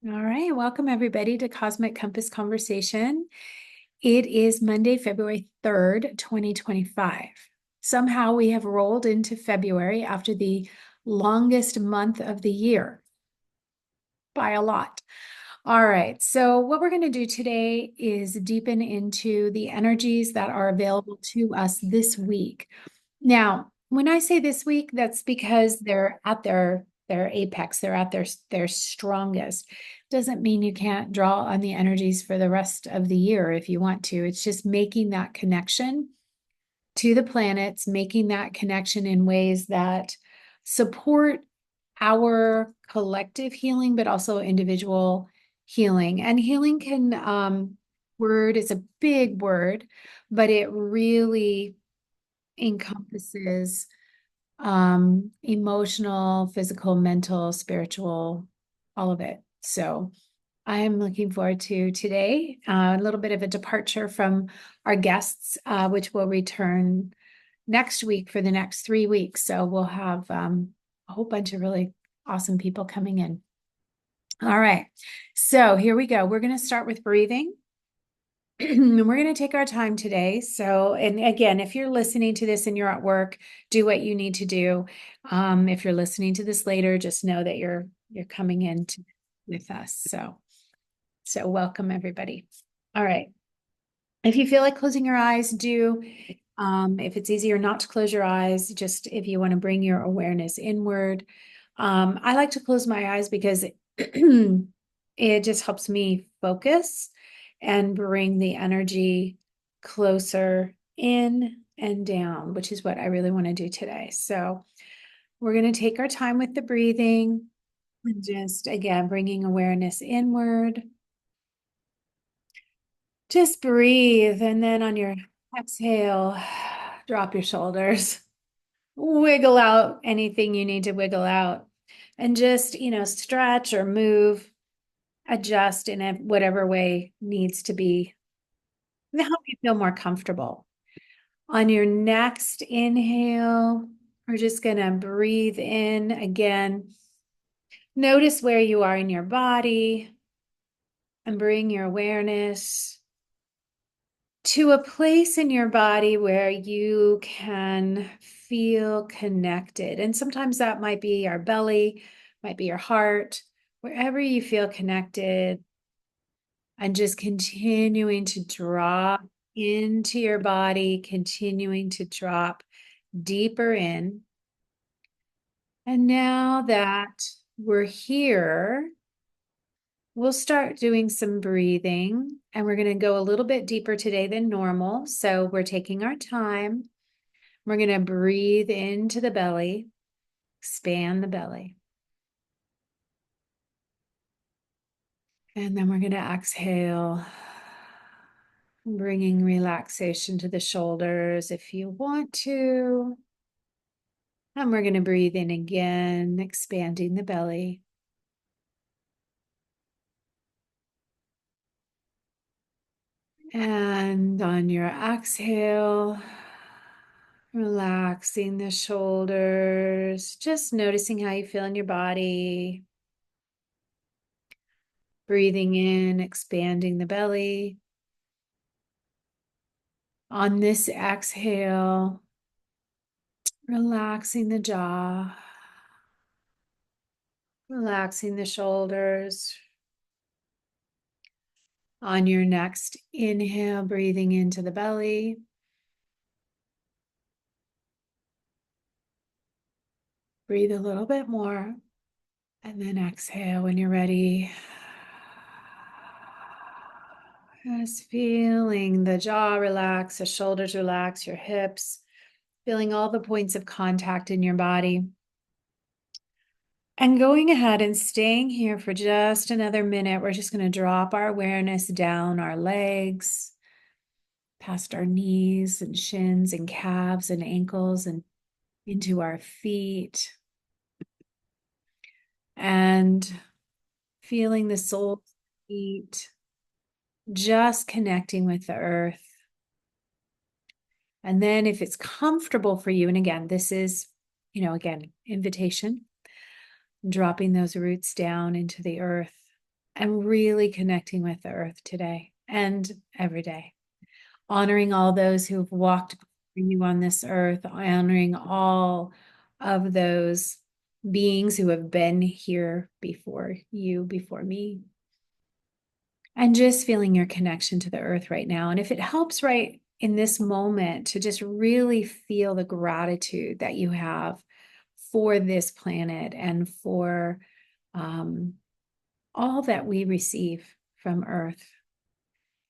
All right, welcome everybody to Cosmic Compass Conversation. It is Monday, February 3rd, 2025. Somehow we have rolled into February after the longest month of the year by a lot. All right, so what we're going to do today is deepen into the energies that are available to us this week. Now, when I say this week, that's because they're at their apex, they're at their strongest. Doesn't mean you can't draw on the energies for the rest of the year if you want to. It's just making that connection to the planets, making that connection in ways that support our collective healing, but also individual healing. And healing can word is a big word, but it really encompasses emotional, physical, mental, spiritual, all of it. So I am looking forward to today, a little bit of a departure from our guests, which will return next week for the next 3 weeks. So we'll have a whole bunch of really awesome people coming in. All right. So here we go. We're going to start with breathing. And we're going to take our time today. So, and again, if you're listening to this and you're at work, do what you need to do. If you're listening to this later, just know that you're coming in with us. So welcome everybody. All right. If you feel like closing your eyes, do. If it's easier not to close your eyes, just if you want to bring your awareness inward. I like to close my eyes because it just helps me focus and bring the energy closer in and down, which is what I really want to do today. So we're going to take our time with the breathing and just, again, bringing awareness inward. Just breathe. And then on your exhale, drop your shoulders, wiggle out anything you need to wiggle out, and just, stretch or move, adjust in whatever way needs to be to help you feel more comfortable. On your next inhale, we're just going to breathe in again. Notice where you are in your body and bring your awareness to a place in your body where you can feel connected. And sometimes that might be our belly, might be your heart, wherever you feel connected, and just continuing to drop into your body, continuing to drop deeper in. And now that we're here, we'll start doing some breathing, and we're going to go a little bit deeper today than normal. So we're taking our time. We're going to breathe into the belly, expand the belly. And then we're going to exhale, bringing relaxation to the shoulders if you want to. And we're going to breathe in again, expanding the belly. And on your exhale, relaxing the shoulders, just noticing how you feel in your body. Breathing in, expanding the belly. On this exhale, relaxing the jaw, relaxing the shoulders. On your next inhale, breathing into the belly. Breathe a little bit more, and then exhale when you're ready. Just feeling the jaw relax, the shoulders relax, your hips, feeling all the points of contact in your body. And going ahead and staying here for just another minute, we're just going to drop our awareness down our legs, past our knees and shins and calves and ankles and into our feet. And feeling the soles of the feet, just connecting with the earth. And then if it's comfortable for you, and again, this is, again, invitation, dropping those roots down into the earth. and really connecting with the earth today and every day. Honoring all those who've walked before you on this earth, honoring all of those beings who have been here before you, before me. And just feeling your connection to the earth right now. And if it helps right in this moment to just really feel the gratitude that you have for this planet and for all that we receive from earth,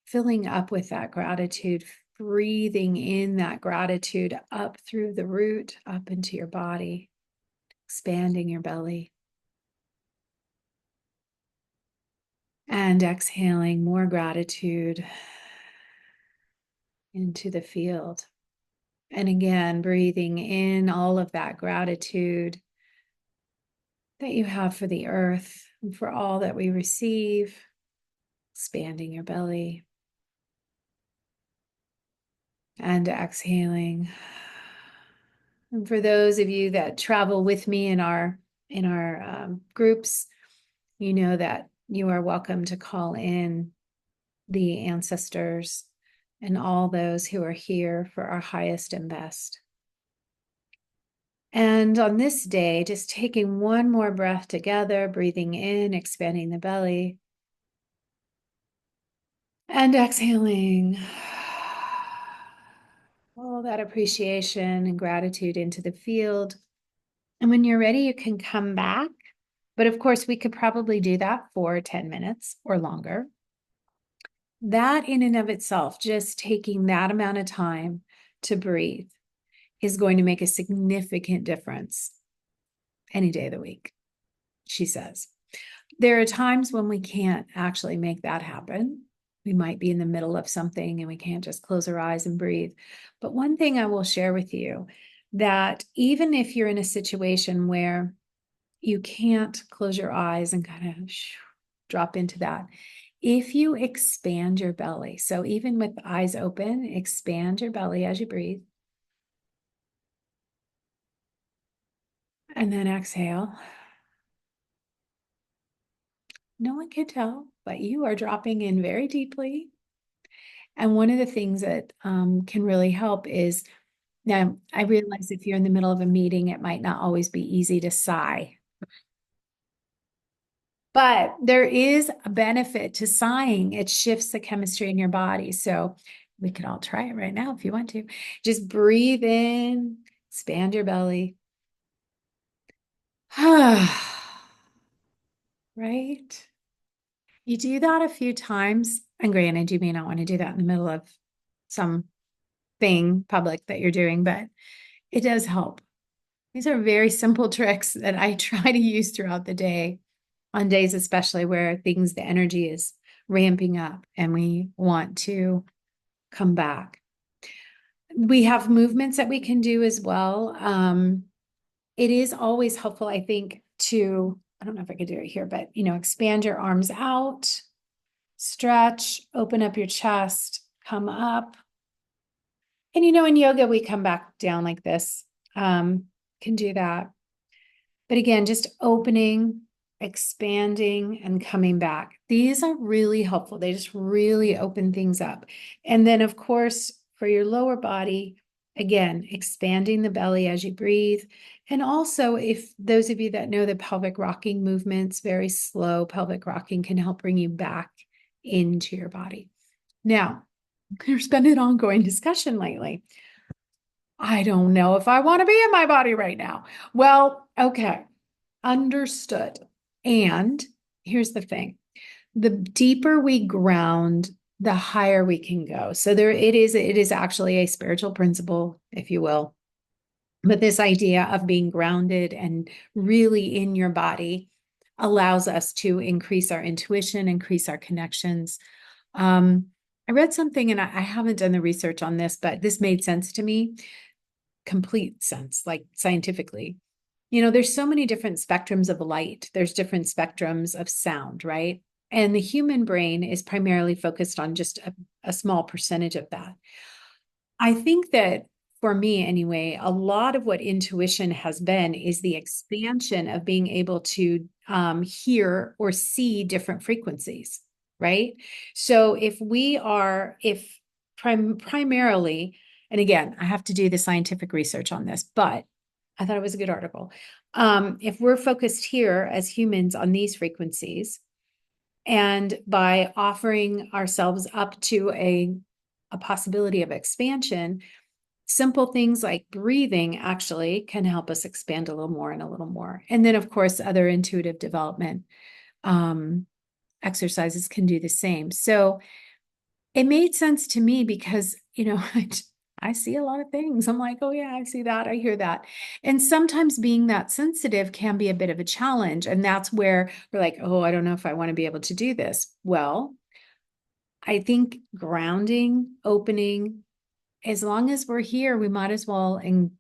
filling up with that gratitude, breathing in that gratitude up through the root, up into your body, expanding your belly. And exhaling more gratitude into the field. And again, breathing in all of that gratitude that you have for the earth and for all that we receive, expanding your belly. And exhaling. And for those of you that travel with me in our groups, you know that you are welcome to call in the ancestors and all those who are here for our highest and best. And on this day, just taking one more breath together, breathing in, expanding the belly, and exhaling all that appreciation and gratitude into the field. And when you're ready, you can come back. But of course, we could probably do that for 10 minutes or longer. That in and of itself, just taking that amount of time to breathe is going to make a significant difference any day of the week, she says. There are times when we can't actually make that happen. We might be in the middle of something and we can't just close our eyes and breathe. But one thing I will share with you, that even if you're in a situation where you can't close your eyes and kind of drop into that, if you expand your belly, so even with the eyes open, expand your belly as you breathe. And then exhale. No one can tell, but you are dropping in very deeply. And one of the things that can really help is, now I realize if you're in the middle of a meeting, it might not always be easy to sigh. But there is a benefit to sighing. It shifts the chemistry in your body. So we could all try it right now if you want to. Just breathe in, expand your belly. Right? You do that a few times, and granted, you may not want to do that in the middle of some thing public that you're doing, but it does help. These are very simple tricks that I try to use throughout the day, on days especially where the energy is ramping up and we want to come back. We have movements that we can do as well. It is always helpful, I think, to, I don't know if I could do it here, but, expand your arms out, stretch, open up your chest, come up. And, in yoga, we come back down like this. Can do that. But again, just opening, expanding, and coming back. These are really helpful. They just really open things up. And then, of course, for your lower body, again, expanding the belly as you breathe. And also, if those of you that know the pelvic rocking movements, very slow pelvic rocking can help bring you back into your body. Now, there's been an ongoing discussion lately. I don't know if I want to be in my body right now. Well, okay. Understood. And here's the thing. The deeper we ground, the higher we can go. So it is actually a spiritual principle, if you will. But this idea of being grounded and really in your body allows us to increase our intuition, increase our connections. I read something, and I haven't done the research on this, but this made sense to me. Complete sense, like scientifically. There's so many different spectrums of light. There's different spectrums of sound, right? And the human brain is primarily focused on just a small percentage of that. I think that for me anyway, a lot of what intuition has been is the expansion of being able to hear or see different frequencies, right? So if primarily, and again, I have to do the scientific research on this, but I thought it was a good article. If we're focused here as humans on these frequencies, and by offering ourselves up to a possibility of expansion, simple things like breathing actually can help us expand a little more and a little more. And then, of course, other intuitive development um, exercises can do the same. So it made sense to me because, I see a lot of things. I'm like, oh, yeah, I see that. I hear that. And sometimes being that sensitive can be a bit of a challenge. And that's where we're like, oh, I don't know if I want to be able to do this. Well, I think grounding, opening, as long as we're here, we might as well and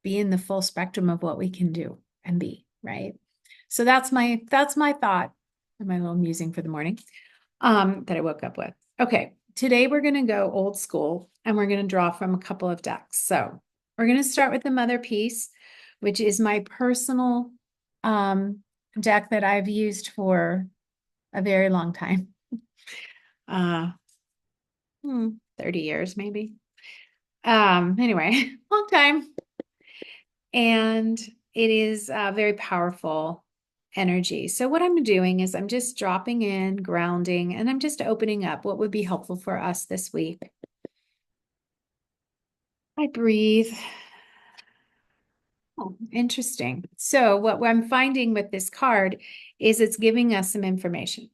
be in the full spectrum of what we can do and be, right? So that's my thought and my little musing for the morning that I woke up with. Okay, today we're going to go old school and we're going to draw from a couple of decks. So we're going to start with the Mother Piece, which is my personal deck that I've used for a very long time. Uh, 30 years maybe. Anyway, long time. And it is a very powerful energy. So what I'm doing is I'm just dropping in, grounding, and I'm just opening up what would be helpful for us this week. I breathe. Oh, interesting. So what I'm finding with this card is it's giving us some information.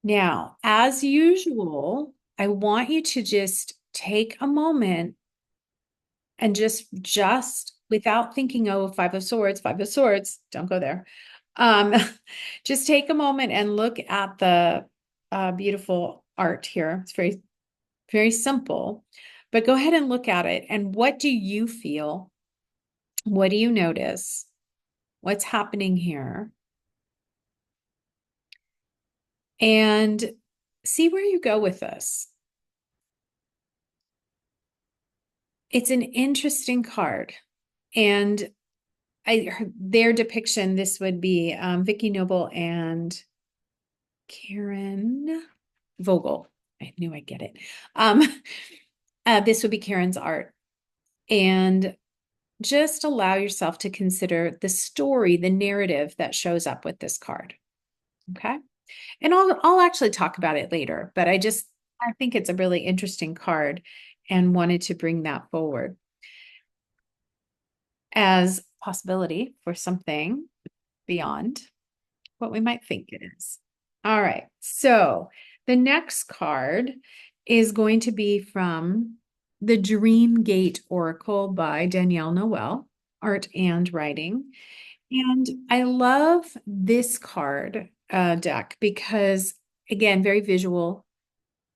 Now, as usual, I want you to just take a moment and just without thinking, oh, Five of Swords, don't go there. Um, just take a moment and look at the beautiful art here. It's very, very simple, but go ahead and look at it. And what do you feel? What do you notice? What's happening here? And see where you go with this. It's an interesting card. And their depiction, this would be Vicky Noble and Karen Vogel. I knew I'd get it. Um, this would be Karen's art. And just allow yourself to consider the story, the narrative that shows up with this card. Okay. And I'll actually talk about it later, but I think it's a really interesting card and wanted to bring that forward as a possibility for something beyond what we might think it is. All right. So the next card is going to be from the Dream Gate Oracle by Danielle Noel, art and writing. And I love this card deck because, again, very visual.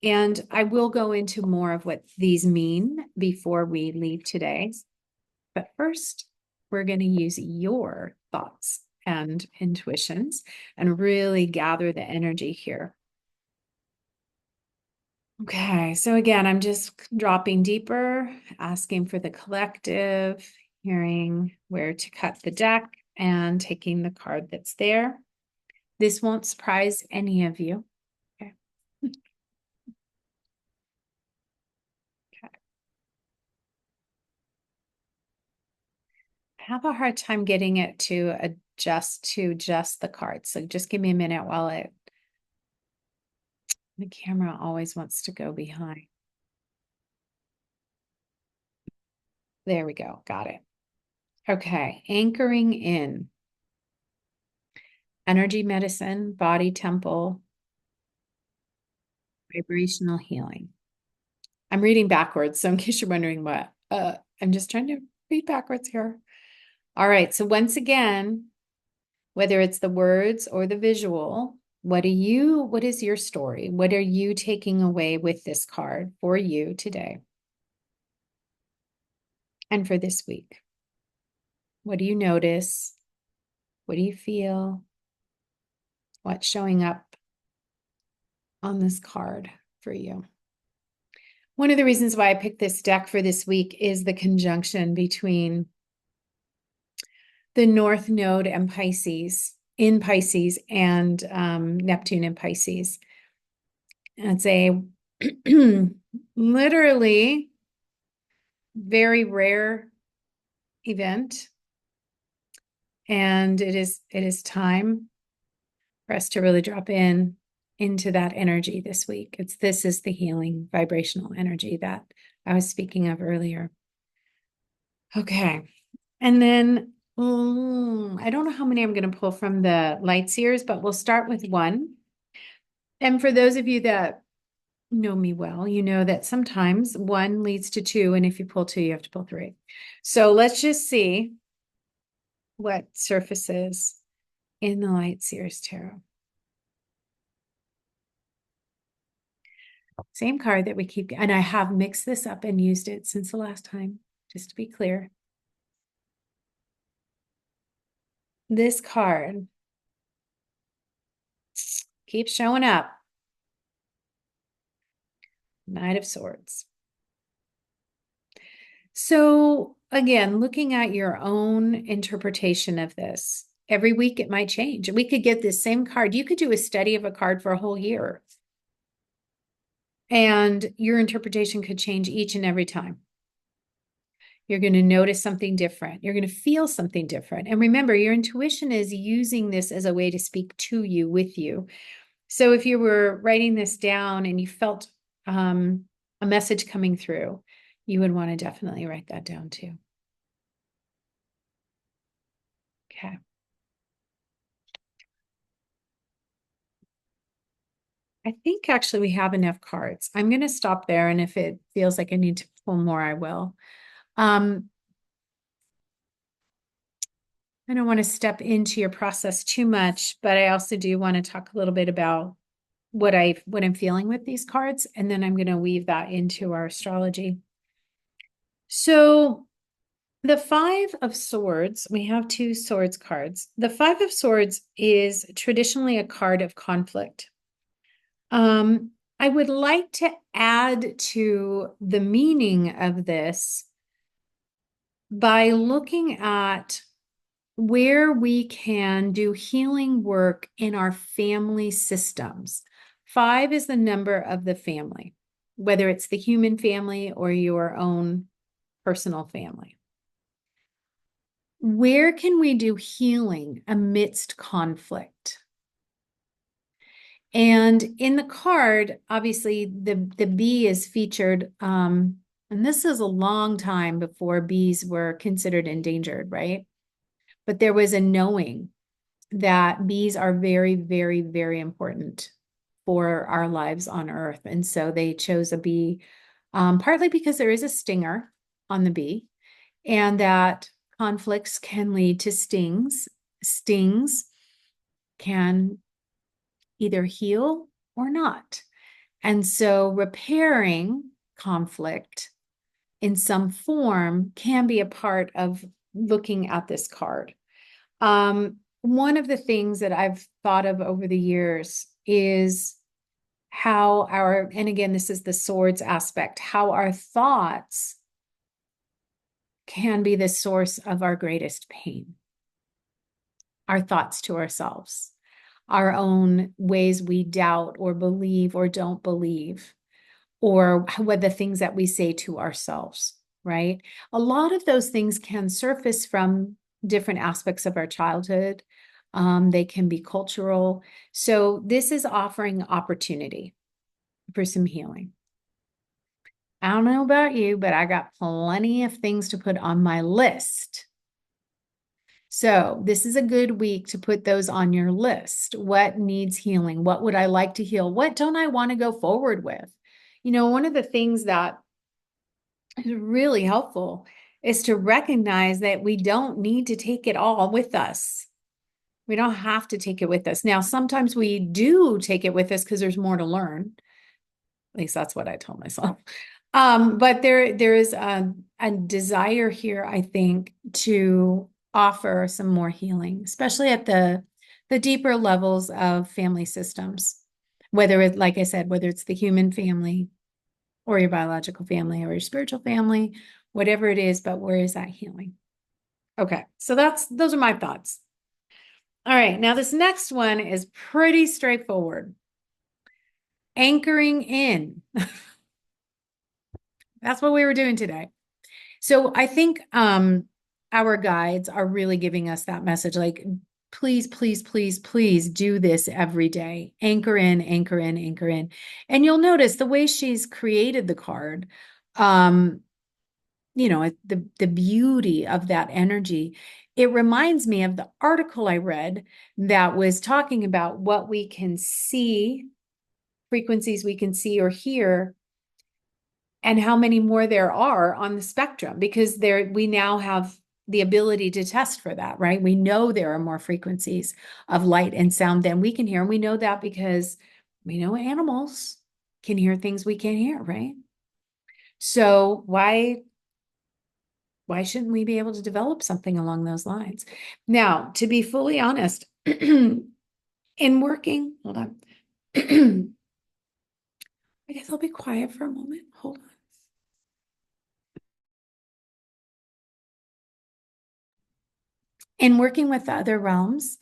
And I will go into more of what these mean before we leave today. But first, we're going to use your thoughts and intuitions and really gather the energy here. Okay, so again, I'm just dropping deeper, asking for the collective, hearing where to cut the deck, and taking the card that's there. This won't surprise any of you. Okay. Okay. I have a hard time getting it to adjust to just the cards. So just give me a minute while the camera always wants to go behind. There we go. Got it. Okay. Anchoring in. Energy medicine, body temple, vibrational healing. I'm reading backwards, so in case you're wondering what, I'm just trying to read backwards here. All right. So once again, whether it's the words or the visual, what is your story? What are you taking away with this card for you today and for this week? What do you notice? What do you feel? What's showing up on this card for you? One of the reasons why I picked this deck for this week is the conjunction between the North Node and Pisces in Pisces and Neptune in Pisces. It's a literally very rare event, and it is time for us to really drop into that energy this week. This is the healing vibrational energy that I was speaking of earlier. Okay. And then I don't know how many I'm going to pull from the light seers, but we'll start with one. And for those of you that know me well, you know that sometimes one leads to two, and if you pull two, you have to pull three. So let's just see what surfaces in the light seers tarot. Same card that we keep, and I have mixed this up and used it since the last time, just to be clear. This card keeps showing up. Knight of Swords. So again, looking at your own interpretation of this, every week it might change. We could get this same card. You could do a study of a card for a whole year, and your interpretation could change each and every time. You're going to notice something different. You're going to feel something different. And remember, your intuition is using this as a way to speak to you, with you. So if you were writing this down and you felt a message coming through, you would want to definitely write that down too. Okay. I think actually we have enough cards. I'm going to stop there, and if it feels like I need to pull more, I will. I don't want to step into your process too much, but I also do want to talk a little bit about what I'm feeling with these cards, and then I'm going to weave that into our astrology. So the Five of Swords, we have two swords cards. The Five of Swords is traditionally a card of conflict. I would like to add to the meaning of this by looking at where we can do healing work in our family systems. Five is the number of the family, whether it's the human family or your own personal family. Where can we do healing amidst conflict? And in the card, obviously, the bee is featured. And this is a long time before bees were considered endangered, right? But there was a knowing that bees are very, very, very important for our lives on Earth. And so they chose a bee, partly because there is a stinger on the bee, and that conflicts can lead to stings. Stings can either heal or not. And so repairing conflict in some form can be a part of looking at this card. One of the things that I've thought of over the years is how and again, this is the swords aspect, how our thoughts can be the source of our greatest pain. Our thoughts to ourselves, our own ways we doubt or believe or don't believe, or what the things that we say to ourselves, right? A lot of those things can surface from different aspects of our childhood. They can be cultural. So this is offering opportunity for some healing. I don't know about you, but I got plenty of things to put on my list. So this is a good week to put those on your list. What needs healing? What would I like to heal? What don't I want to go forward with? One of the things that is really helpful is to recognize that we don't need to take it all with us. We don't have to take it with us. Now, sometimes we do take it with us because there's more to learn. At least that's what I told myself. But there is a desire here, I think, to offer some more healing, especially at the deeper levels of family systems. Whether it, like I said, whether it's the human family or your biological family or your spiritual family, whatever it is, but where is that healing? Okay, so those are my thoughts. All right, now this next one is pretty straightforward. Anchoring in. That's what we were doing today. So I think our guides are really giving us that message, like, please, please, please, please do this every day. Anchor in, anchor in, anchor in. And you'll notice the way she's created the card, um, the beauty of that energy. It reminds me of the article I read that was talking about what we can see, frequencies we can see or hear, and how many more there are on the spectrum, because we now have the ability to test for that, right? We know there are more frequencies of light and sound than we can hear. And we know that because we know animals can hear things we can't hear, right? So why shouldn't we be able to develop something along those lines? Now, to be fully honest, in working, hold on. I guess I'll be quiet for a moment. Hold on. In working with the other realms,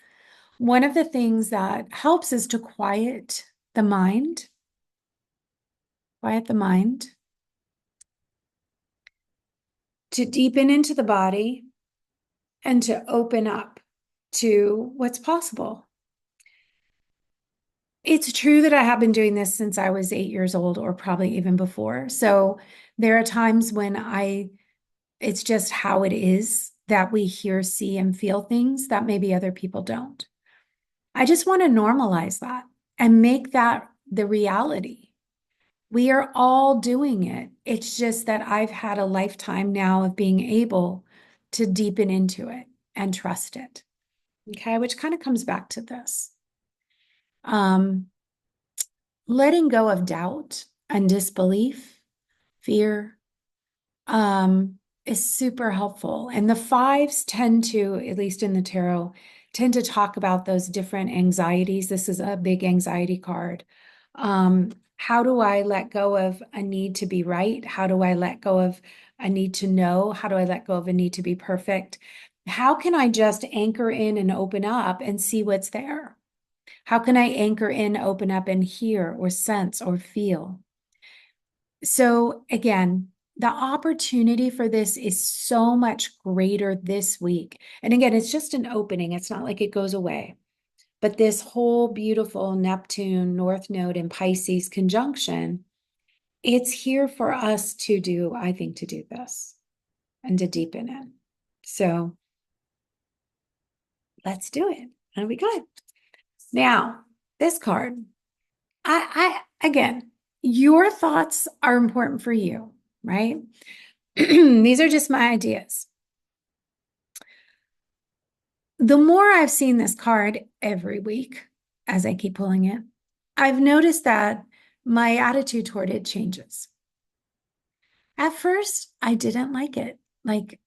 one of the things that helps is to quiet the mind, to deepen into the body, and to open up to what's possible. It's true that I have been doing this since I was 8 years old, or probably even before. So there are times when it's just how it is that we hear, see, and feel things that maybe other people don't. I just want to normalize that and make that the reality. We are all doing it. It's just that I've had a lifetime now of being able to deepen into it and trust it. Okay, which kind of comes back to this. Letting go of doubt and disbelief, fear, is super helpful. And the fives tend to, at least in the tarot, tend to talk about those different anxieties. This is a big anxiety card. How do I let go of a need to be right? How do I let go of a need to know? How do I let go of a need to be perfect? How can I just anchor in and open up and see what's there? How can I anchor in, open up, and hear or sense or feel? So again, the opportunity for this is so much greater this week. And again, it's just an opening. It's not like it goes away. But this whole beautiful Neptune North Node in Pisces conjunction, it's here for us to do, I think, to do this and to deepen it. So let's do it. And we good. Now, this card, again, your thoughts are important for you, right? These are just my ideas. The more I've seen this card every week as I keep pulling it, I've noticed that my attitude toward it changes. At first, I didn't like it. Like,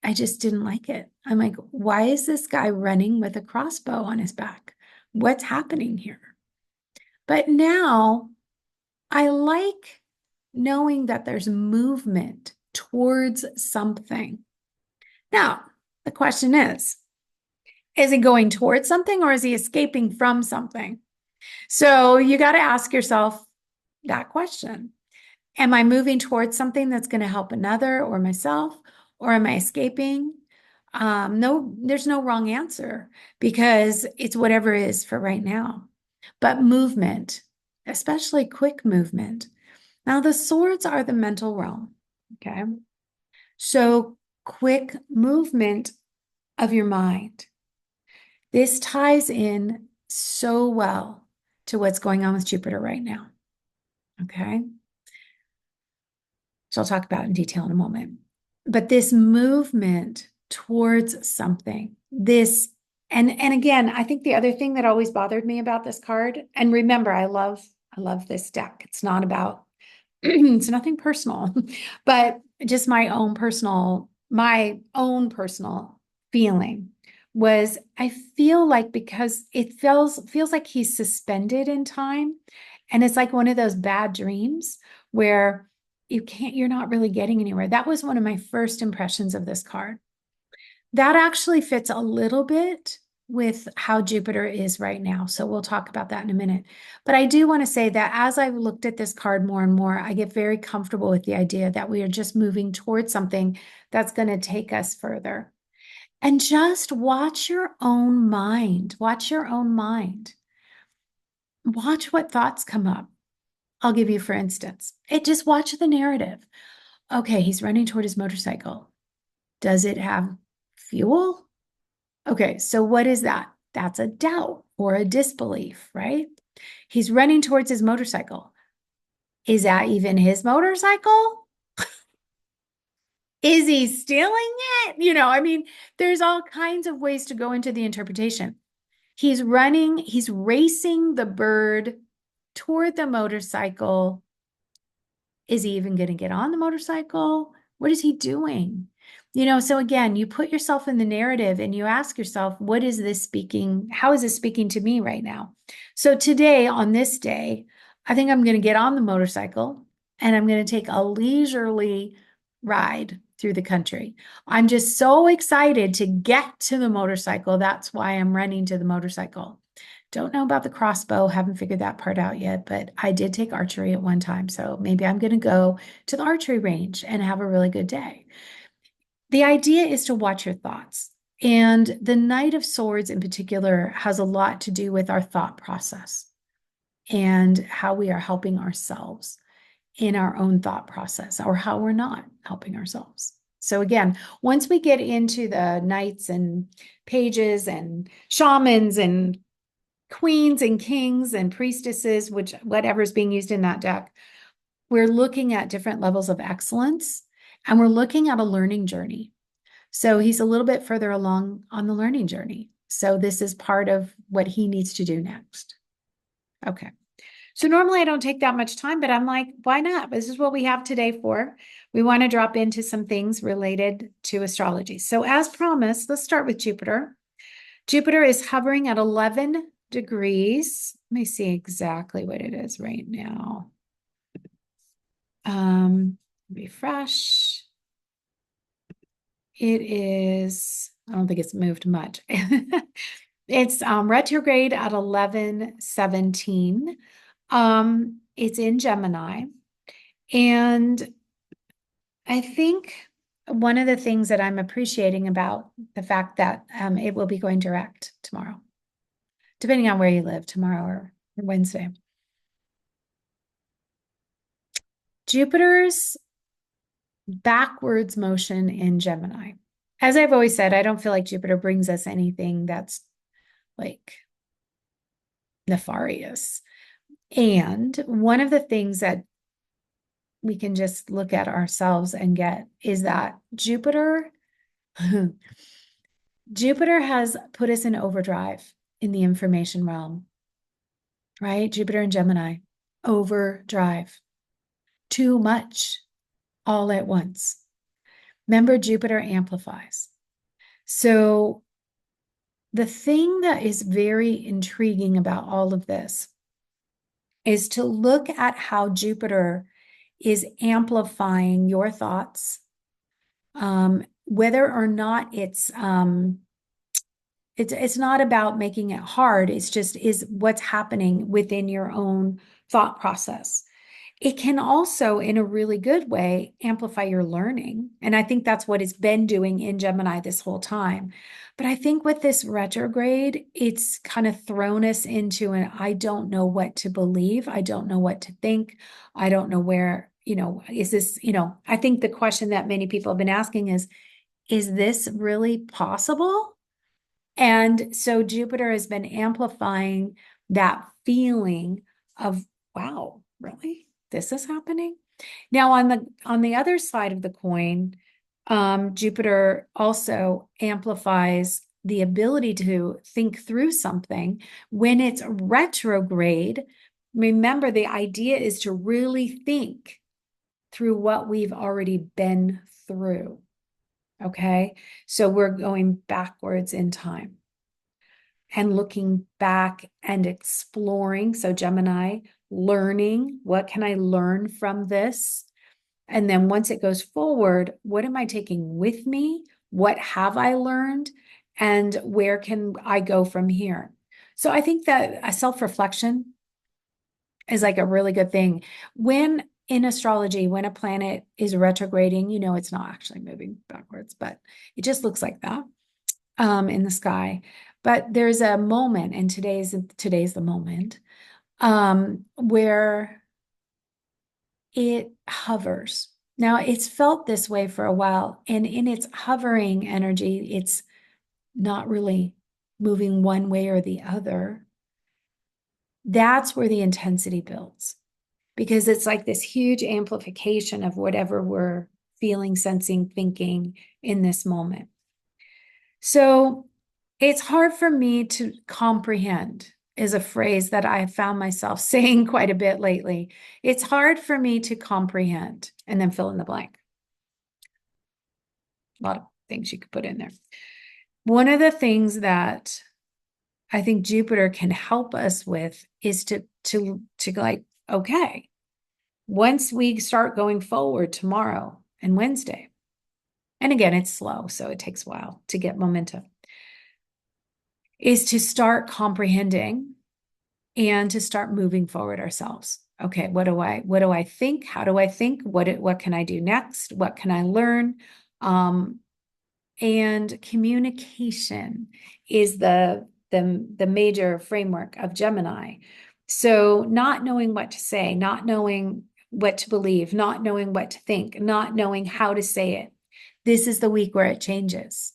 I just didn't like it. I'm like, why is this guy running with a crossbow on his back? What's happening here? But now I like knowing that there's movement towards something. Now, the question is he going towards something or is he escaping from something? So you got to ask yourself that question. Am I moving towards something that's going to help another or myself, or am I escaping? No, there's no wrong answer because it's whatever it is for right now. But movement, especially quick movement. Now, the swords are the mental realm. Okay. So quick movement of your mind. This ties in so well to what's going on with Jupiter right now. Okay. So I'll talk about in detail in a moment. But this movement towards something, and again, I think the other thing that always bothered me about this card, and remember, I love this deck. It's not about it's nothing personal, but just my own personal feeling was I feel like, because it feels like he's suspended in time, and it's like one of those bad dreams where you're not really getting anywhere. That was one of my first impressions of this card. That actually fits a little bit with how Jupiter is right now. So we'll talk about that in a minute. But I do want to say that as I've looked at this card more and more, I get very comfortable with the idea that we are just moving towards something that's going to take us further. And just watch your own mind. Watch your own mind. Watch what thoughts come up. I'll give you, for instance, just watch the narrative. Okay, he's running toward his motorcycle. Does it have fuel? Okay, so what is that? That's a doubt or a disbelief, right? He's running towards his motorcycle. Is that even his motorcycle? Is he stealing it? I mean, there's all kinds of ways to go into the interpretation. He's racing the bird toward the motorcycle. Is he even going to get on the motorcycle? What is he doing? So again, you put yourself in the narrative and you ask yourself, what is this speaking? How is this speaking to me right now? So today, on this day, I think I'm going to get on the motorcycle and I'm going to take a leisurely ride through the country. I'm just so excited to get to the motorcycle. That's why I'm running to the motorcycle. Don't know about the crossbow, haven't figured that part out yet, but I did take archery at one time. So maybe I'm going to go to the archery range and have a really good day. The idea is to watch your thoughts. And the Knight of Swords in particular has a lot to do with our thought process and how we are helping ourselves in our own thought process or how we're not helping ourselves. So again, once we get into the knights and pages and shamans and queens and kings and priestesses, which whatever's being used in that deck, we're looking at different levels of excellence and we're looking at a learning journey. So he's a little bit further along on the learning journey. So this is part of what he needs to do next. Okay. So normally I don't take that much time, but I'm like, why not? This is what we have today for. We want to drop into some things related to astrology. So as promised, let's start with Jupiter. Jupiter is hovering at 11 degrees. Let me see exactly what it is right now. Refresh. It is, I don't think it's moved much. It's retrograde at 11:17. It's in Gemini. And I think one of the things that I'm appreciating about the fact that it will be going direct tomorrow, depending on where you live, tomorrow or Wednesday. Jupiter's backwards motion in Gemini. As I've always said, I don't feel like Jupiter brings us anything that's like nefarious. And one of the things that we can just look at ourselves and get is that Jupiter has put us in overdrive in the information realm, right? Jupiter and Gemini, overdrive, too much all at once. Remember, Jupiter amplifies. So the thing that is very intriguing about all of this is to look at how Jupiter is amplifying your thoughts, whether or not it's not about making it hard. It's just is what's happening within your own thought process. It can also, in a really good way, amplify your learning. And I think that's what it's been doing in Gemini this whole time. But I think with this retrograde, it's kind of thrown us into an I don't know what to believe. I don't know what to think. I don't know where, is this, I think the question that many people have been asking is this really possible? And so Jupiter has been amplifying that feeling of, wow, really? This is happening? Now on the other side of the coin, Jupiter also amplifies the ability to think through something when it's retrograde. Remember, the idea is to really think through what we've already been through. Okay, so we're going backwards in time and looking back and exploring. So Gemini, learning, what can I learn from this? And then once it goes forward, what am I taking with me? What have I learned? And where can I go from here? So I think that a self-reflection is like a really good thing. When in astrology, when a planet is retrograding, it's not actually moving backwards, but it just looks like that in the sky. But there's a moment, and today's the moment, where it hovers. Now, it's felt this way for a while, and in its hovering energy, it's not really moving one way or the other. That's where the intensity builds, because it's like this huge amplification of whatever we're feeling, sensing, thinking in this moment. So it's hard for me to comprehend, is a phrase that I have found myself saying quite a bit lately. It's hard for me to comprehend, and then fill in the blank. A lot of things you could put in there. One of the things that I think Jupiter can help us with is to like, okay, once we start going forward tomorrow and Wednesday, and again, it's slow, so it takes a while to get momentum, is to start comprehending and to start moving forward ourselves. Okay, what do I think? How do I think? What can I do next? What can I learn? And communication is the major framework of Gemini. So not knowing what to say, not knowing what to believe, not knowing what to think, not knowing how to say it. This is the week where it changes.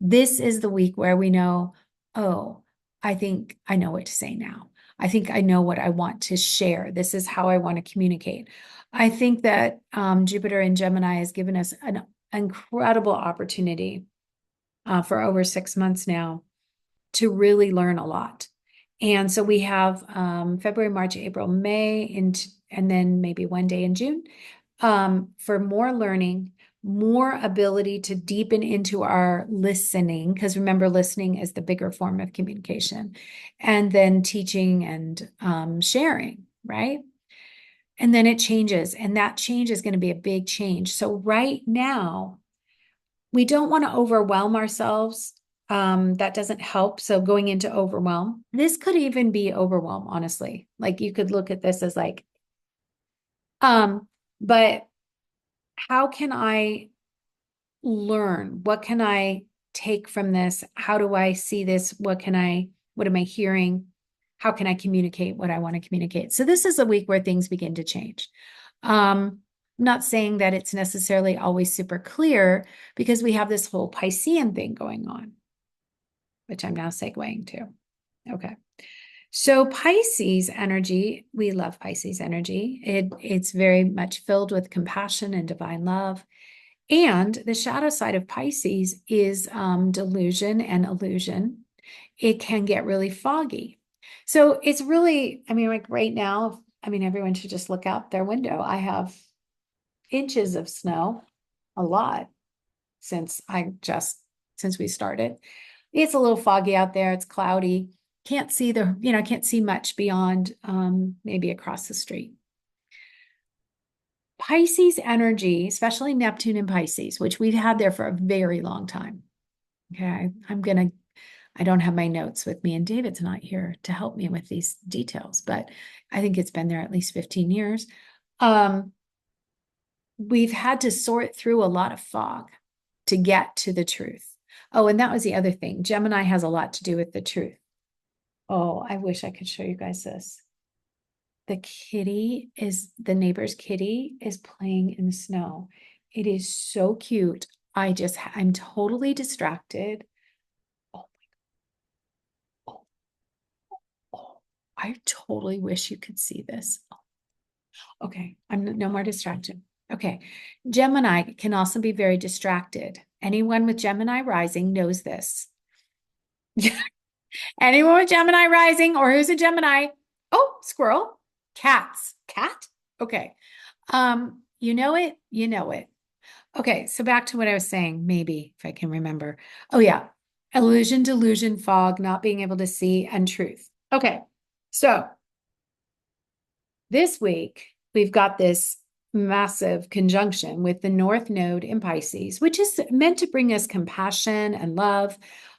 This is the week where we know, oh, I think I know what to say now. I think I know what I want to share. This is how I want to communicate. I think that Jupiter in Gemini has given us an incredible opportunity for over 6 months now to really learn a lot. And so we have February, March, April, May, and then maybe one day in June for more learning, more ability to deepen into our listening, because remember, listening is the bigger form of communication, and then teaching and sharing, right? And then it changes, and that change is going to be a big change. So right now, we don't want to overwhelm ourselves. That doesn't help. So going into overwhelm, this could even be overwhelm, honestly. Like you could look at this as like, but how can I learn? What can I take from this? How do I see this? What am I hearing? How can I communicate what I want to communicate? So this is a week where things begin to change. I'm not saying that it's necessarily always super clear, because we have this whole Piscean thing going on, which I'm now segueing to. Okay. So Pisces energy, we love Pisces energy. It's very much filled with compassion and divine love. And the shadow side of Pisces is delusion and illusion. It can get really foggy. So it's really, like right now, everyone should just look out their window. I have inches of snow, a lot, since we started. It's a little foggy out there. It's cloudy. Can't see can't see much beyond maybe across the street. Pisces energy, especially Neptune and Pisces, which we've had there for a very long time. Okay, I don't have my notes with me, and David's not here to help me with these details, but I think it's been there at least 15 years. We've had to sort through a lot of fog to get to the truth. Oh, and that was the other thing. Gemini has a lot to do with the truth. Oh, I wish I could show you guys this. The neighbor's kitty is playing in the snow. It is so cute. I'm totally distracted. Oh my God. Oh, I totally wish you could see this. Okay, I'm no more distracted. Okay, Gemini can also be very distracted. Anyone with Gemini rising knows this. Anyone with Gemini rising or who's a Gemini? Oh, squirrel, cats, cat. Okay. You know it, you know it. Okay, so back to what I was saying, maybe if I can remember. Oh yeah, illusion, delusion, fog, not being able to see, and truth. Okay, so this week we've got this massive conjunction with the North Node in Pisces, which is meant to bring us compassion and love.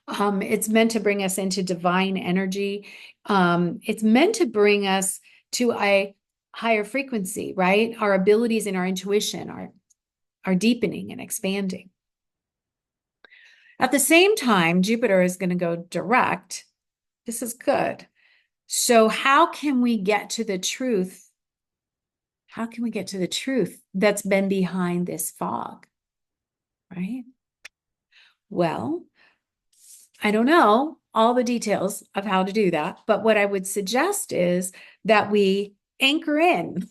It's meant to bring us into divine energy. It's meant to bring us to a higher frequency, right? Our abilities and our intuition are deepening and expanding. At the same time, Jupiter is going to go direct. This is good. So how can we get to the truth? How can we get to the truth that's been behind this fog, right? Well, I don't know all the details of how to do that, but what I would suggest is that we anchor in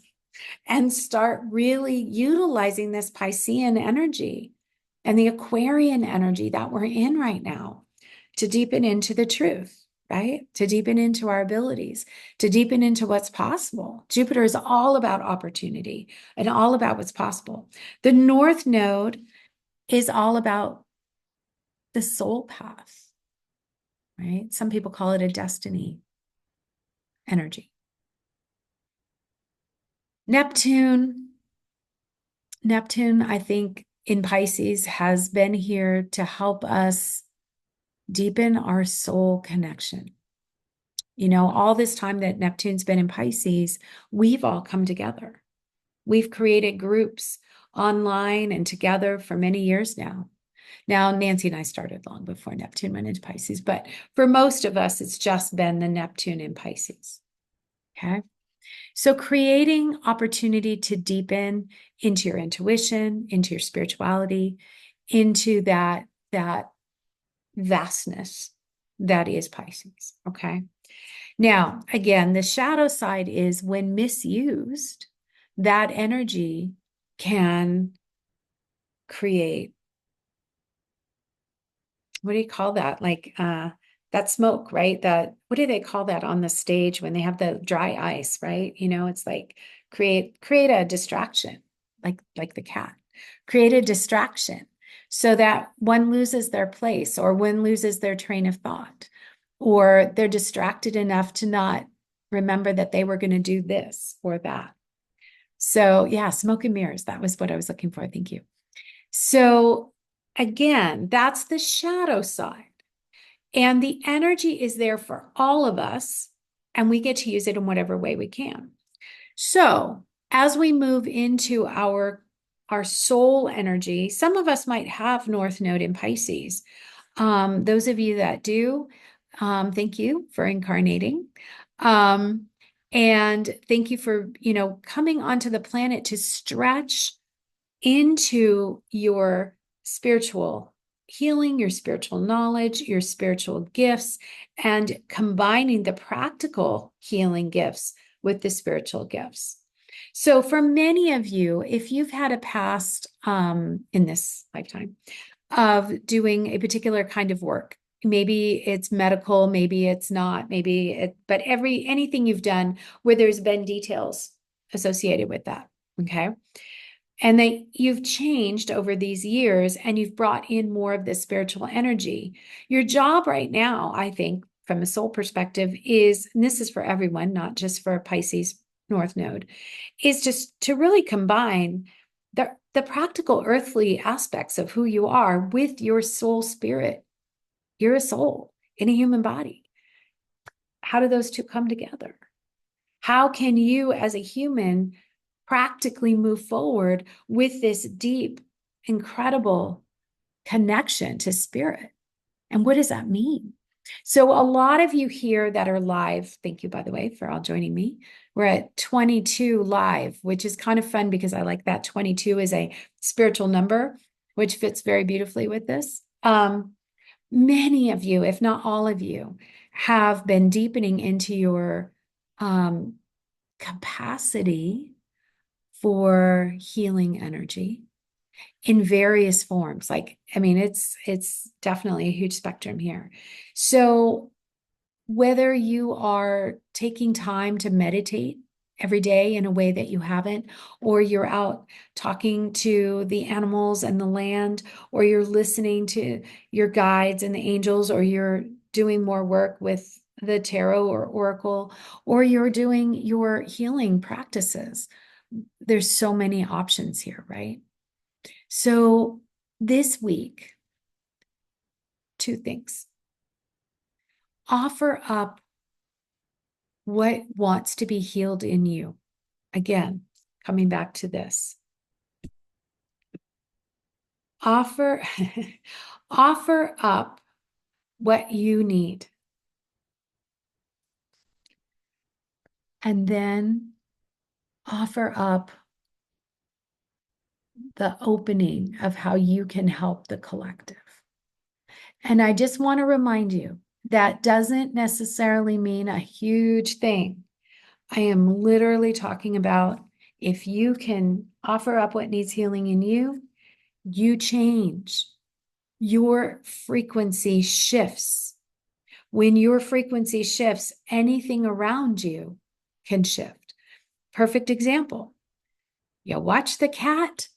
and start really utilizing this Piscean energy and the Aquarian energy that we're in right now to deepen into the truth, right? To deepen into our abilities, to deepen into what's possible. Jupiter is all about opportunity and all about what's possible. The North Node is all about the soul path, right? Some people call it a destiny energy. Neptune, I think in Pisces has been here to help us deepen our soul connection. You know, all this time that Neptune's been in Pisces, we've all come together. We've created groups online and together for many years now. Now, Nancy and I started long before Neptune went into Pisces, but for most of us, it's just been the Neptune in Pisces. Okay. So creating opportunity to deepen into your intuition, into your spirituality, into that vastness that is Pisces. Okay. Now, again, the shadow side is when misused, that energy can create, what do you call that? Like that smoke, right? That, what do they call that on the stage when they have the dry ice, right? You know, it's like create a distraction, like the cat. Create a distraction so that one loses their place or one loses their train of thought, or they're distracted enough to not remember that they were going to do this or that. So yeah, smoke and mirrors. That was what I was looking for. Thank you. So again, that's the shadow side. And the energy is there for all of us, and we get to use it in whatever way we can. So as we move into our soul energy, some of us might have North Node in Pisces. Those of you that do, thank you for incarnating. And thank you for, coming onto the planet to stretch into your spiritual healing, your spiritual knowledge, your spiritual gifts, and combining the practical healing gifts with the spiritual gifts. So for many of you, if you've had a past in this lifetime of doing a particular kind of work, maybe it's medical, maybe it's not, but anything you've done where there's been details associated with that, okay? And you've changed over these years and you've brought in more of the spiritual energy. Your job right now, I think, from a soul perspective is, and this is for everyone, not just for Pisces North Node, is just to really combine the practical earthly aspects of who you are with your soul spirit. You're a soul in a human body. How do those two come together? How can you as a human practically move forward with this deep, incredible connection to spirit? And what does that mean? So a lot of you here that are live, thank you, by the way, for all joining me. We're at 22 live, which is kind of fun because I like that 22 is a spiritual number, which fits very beautifully with this. Many of you, if not all of you, have been deepening into your capacity for healing energy in various forms. It's definitely a huge spectrum here. So whether you are taking time to meditate every day in a way that you haven't, or you're out talking to the animals and the land, or you're listening to your guides and the angels, or you're doing more work with the tarot or oracle, or you're doing your healing practices, there's so many options here, right? So this week, two things. Offer up what wants to be healed in you. Again, coming back to this. Offer offer up what you need. And then offer up the opening of how you can help the collective. And I just want to remind you, that doesn't necessarily mean a huge thing. I am literally talking about if you can offer up what needs healing in you, you change. Your frequency shifts. When your frequency shifts, anything around you can shift. Perfect example. You watch the cat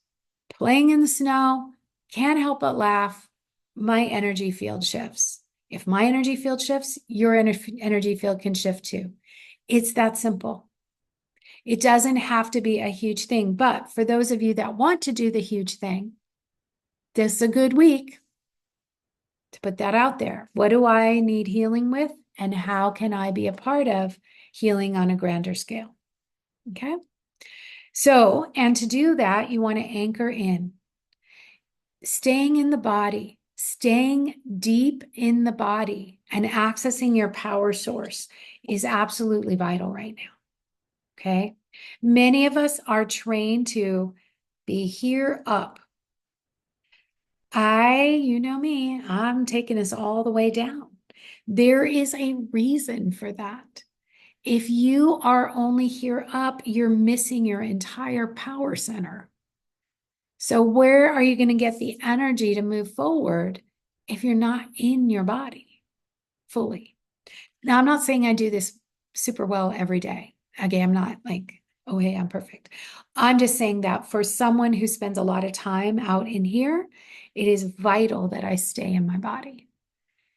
playing in the snow, can't help but laugh. My energy field shifts. If my energy field shifts, your energy field can shift too. It's that simple. It doesn't have to be a huge thing. But for those of you that want to do the huge thing, this is a good week to put that out there. What do I need healing with? And how can I be a part of healing on a grander scale? Okay. So, and to do that, you want to anchor in. Staying in the body, staying deep in the body and accessing your power source is absolutely vital right now. Okay. Many of us are trained to be here up. You know me, I'm taking us all the way down. There is a reason for that. If you are only here up, you're missing your entire power center. So where are you going to get the energy to move forward if you're not in your body fully? Now, I'm not saying I do this super well every day. Again, I'm not like, oh, hey, I'm perfect. I'm just saying that for someone who spends a lot of time out in here, it is vital that I stay in my body.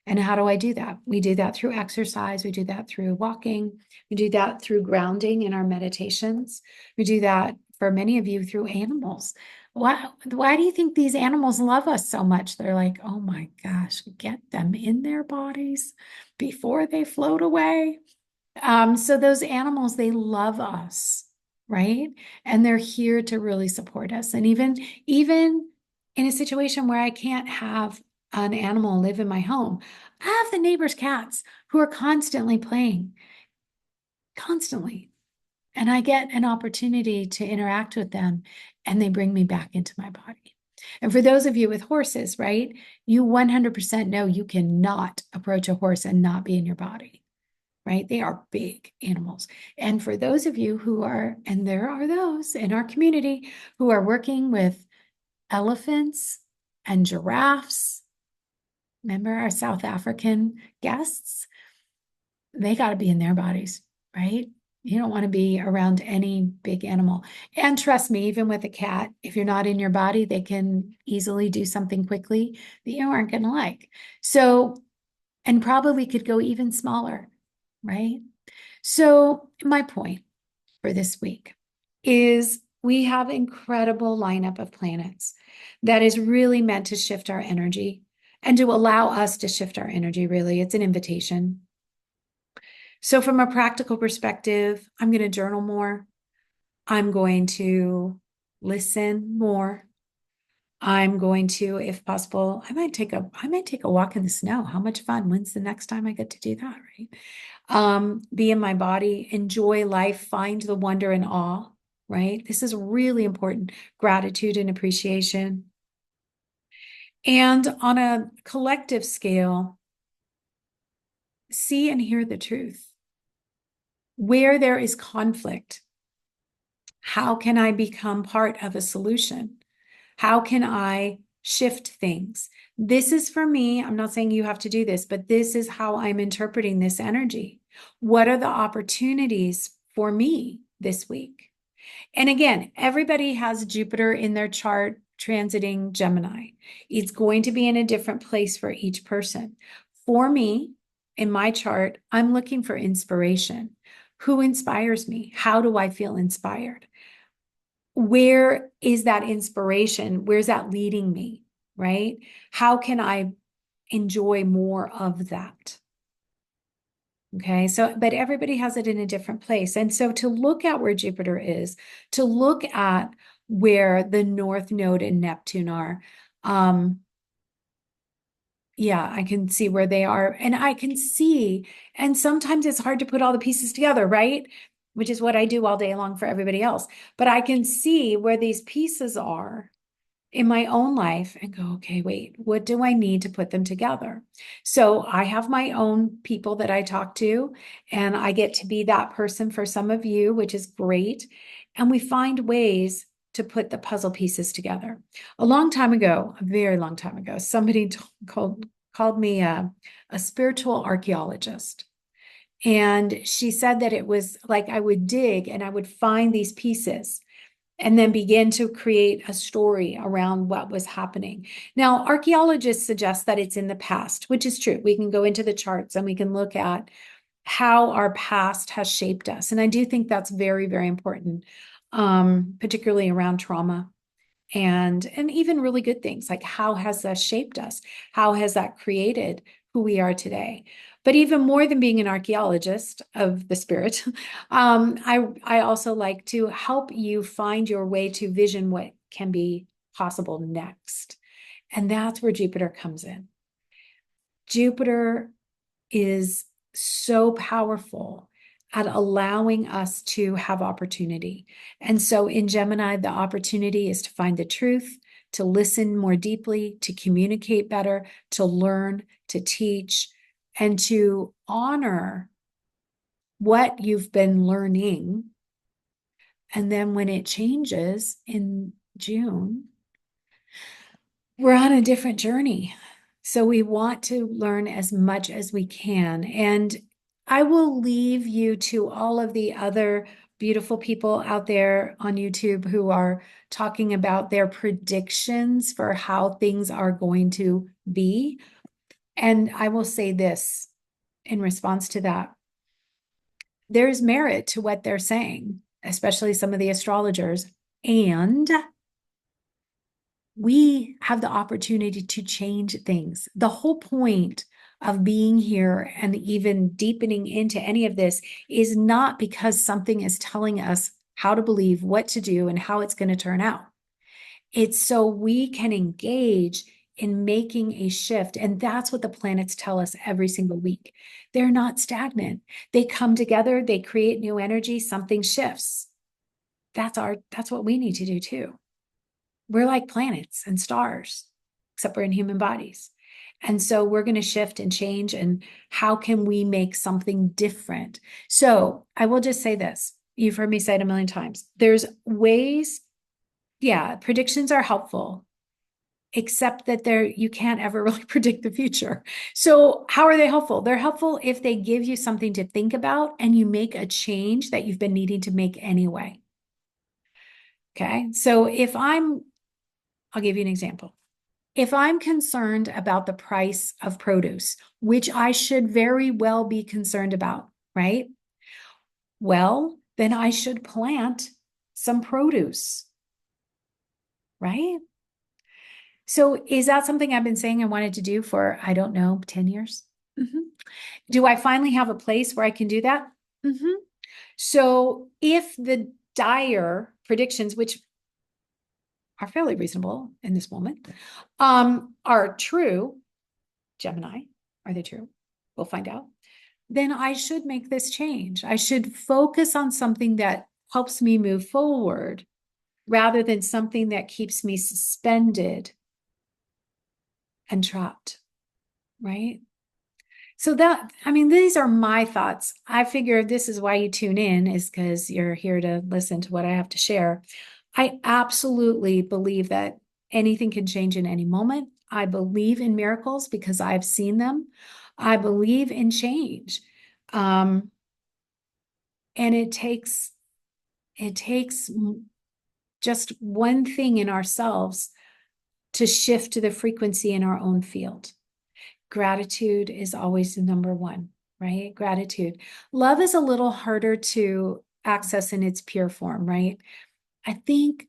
And how do I do that? We do that through exercise. We do that through walking. We do that through grounding in our meditations. We do that for many of you through animals. Why do you think these animals love us so much? They're like, oh my gosh, get them in their bodies before they float away. So those animals, they love us, right? And they're here to really support us. And even in a situation where I can't have an animal live in my home, I have the neighbor's cats who are constantly playing, constantly. And I get an opportunity to interact with them, and they bring me back into my body. And for those of you with horses, right, you 100% know you cannot approach a horse and not be in your body, right? They are big animals. And for those of you who are, and there are those in our community who are working with elephants and giraffes, remember our South African guests? They got to be in their bodies, right? You don't want to be around any big animal. And trust me, even with a cat, if you're not in your body, they can easily do something quickly that you aren't going to like. So, and probably could go even smaller, right? So my point for this week is we have incredible lineup of planets that is really meant to shift our energy and to allow us to shift our energy, really. It's an invitation. So from a practical perspective, I'm going to journal more. I'm going to listen more. I'm going to, if possible, I might take a walk in the snow. How much fun? When's the next time I get to do that, right? Be in my body, enjoy life, find the wonder and awe, right? This is really important. Gratitude and appreciation. And on a collective scale, see and hear the truth. Where there is conflict, how can I become part of a solution? How can I shift things? This is for me. I'm not saying you have to do this, but this is how I'm interpreting this energy. What are the opportunities for me this week? And again, everybody has Jupiter in their chart transiting Gemini. It's going to be in a different place for each person. For me, in my chart, I'm looking for inspiration. Who inspires me? How do I feel inspired? where is that inspiration? Where's that leading me? Right? How can I enjoy more of that? Okay, so, but everybody has it in a different place. And so to look at where Jupiter is, to look at where the North Node and Neptune are, yeah, I can see where they are. And I can see, and sometimes it's hard to put all the pieces together, right? Which is what I do all day long for everybody else. But I can see where these pieces are in my own life and go, okay, wait, what do I need to put them together? So I have my own people that I talk to, and I get to be that person for some of you, which is great. And we find ways to put the puzzle pieces together. A long time ago, a very long time ago, somebody called me a spiritual archaeologist. And she said that it was like I would dig and I would find these pieces and then begin to create a story around what was happening. Now, archaeologists suggest that it's in the past, which is true. We can go into the charts and we can look at how our past has shaped us. And I do think that's very, very important, particularly around trauma and even really good things like how has that shaped us? How has that created who we are today? But even more than being an archaeologist of the spirit, I also like to help you find your way to vision what can be possible next. And that's where Jupiter comes in. Jupiter is so powerful at allowing us to have opportunity. And so in Gemini, the opportunity is to find the truth, to listen more deeply, to communicate better, to learn, to teach, and to honor what you've been learning. And then when it changes in June, we're on a different journey. So we want to learn as much as we can. And I will leave you to all of the other beautiful people out there on YouTube who are talking about their predictions for how things are going to be. And I will say this in response to that. There's merit to what they're saying, especially some of the astrologers. And we have the opportunity to change things. The whole point of being here and even deepening into any of this is not because something is telling us how to believe, what to do, and how it's going to turn out. It's so we can engage in making a shift. And that's what the planets tell us every single week. They're not stagnant. They come together, they create new energy, something shifts. That's what we need to do too. We're like planets and stars, except we're in human bodies. And so we're going to shift and change. And how can we make something different? So I will just say this. You've heard me say it a million times. There's ways, yeah, predictions are helpful, except that you can't ever really predict the future. So how are they helpful? They're helpful if they give you something to think about and you make a change that you've been needing to make anyway. Okay. So I'll give you an example. If I'm concerned about the price of produce, which I should very well be concerned about, right? Well, then I should plant some produce, right? So is that something I've been saying I wanted to do for, I don't know, 10 years? Mm-hmm. Do I finally have a place where I can do that? Mm-hmm. So if the dire predictions, which are fairly reasonable in this moment, are true, Gemini, are they true? We'll find out. Then I should make this change. I should focus on something that helps me move forward rather than something that keeps me suspended and trapped, right? So these are my thoughts. I figure this is why you tune in, is because you're here to listen to what I have to share. I absolutely believe that anything can change in any moment. I believe in miracles because I've seen them. I believe in change. And it takes just one thing in ourselves to shift to the frequency in our own field. Gratitude is always the number one, right? Gratitude. Love is a little harder to access in its pure form, right? I think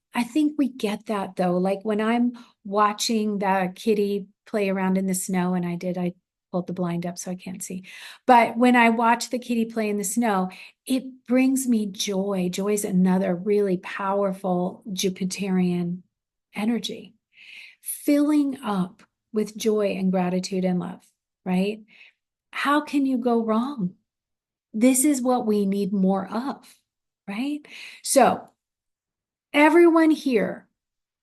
we get that though. Like when I'm watching the kitty play around in the snow, and I pulled the blind up so I can't see. But when I watch the kitty play in the snow, it brings me joy. Joy is another really powerful Jupiterian energy. Filling up with joy and gratitude and love, right? How can you go wrong? This is what we need more of, right? So everyone here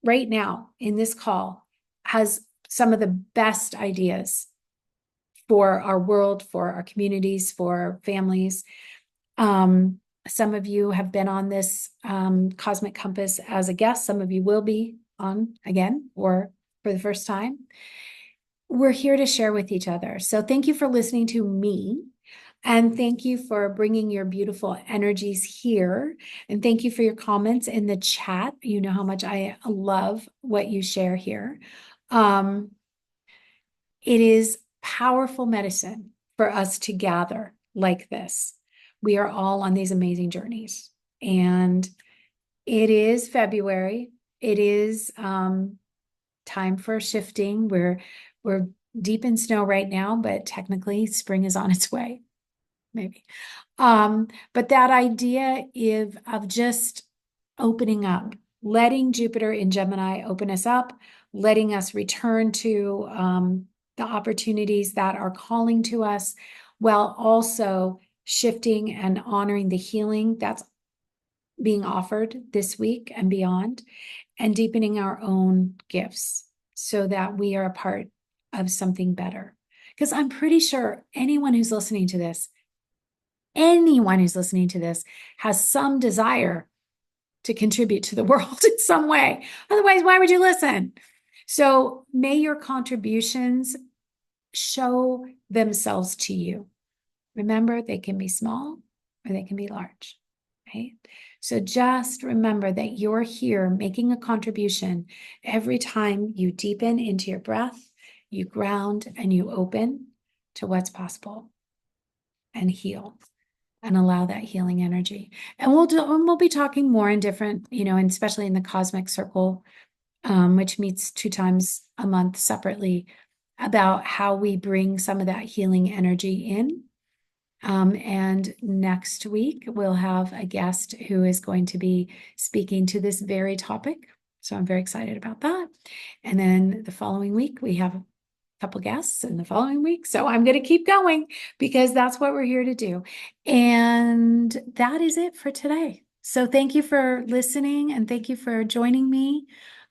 right now in this call has some of the best ideas for our world, for our communities, for our families. Some of you have been on this Cosmic Compass as a guest. Some of you will be on again or for the first time. We're here to share with each other. So thank you for listening to me. And thank you for bringing your beautiful energies here. And thank you for your comments in the chat. You know how much I love what you share here. It is powerful medicine for us to gather like this. We are all on these amazing journeys. And it is February. It is time for shifting. We're deep in snow right now, but technically spring is on its way. Maybe. But that idea of just opening up, letting Jupiter in Gemini open us up, letting us return to the opportunities that are calling to us, while also shifting and honoring the healing that's being offered this week and beyond, and deepening our own gifts so that we are a part of something better. Because I'm pretty sure anyone who's listening to this has some desire to contribute to the world in some way. Otherwise, why would you listen? So may your contributions show themselves to you. Remember, they can be small or they can be large, right? So just remember that you're here making a contribution every time you deepen into your breath, you ground, and you open to what's possible and heal and allow that healing energy. And we'll be talking more in different, and especially in the Cosmic Circle, which meets 2 times a month separately, about how we bring some of that healing energy in. And next week, we'll have a guest who is going to be speaking to this very topic. So I'm very excited about that. And then the following week, we have a couple guests in the following week. So I'm going to keep going because that's what we're here to do. And that is it for today. So thank you for listening and thank you for joining me.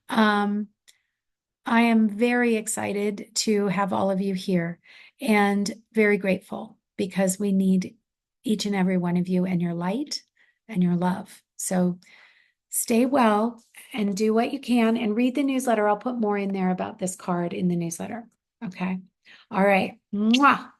I am very excited to have all of you here and very grateful because we need each and every one of you and your light and your love. So stay well and do what you can and read the newsletter. I'll put more in there about this card in the newsletter. Okay. All right. Mwah.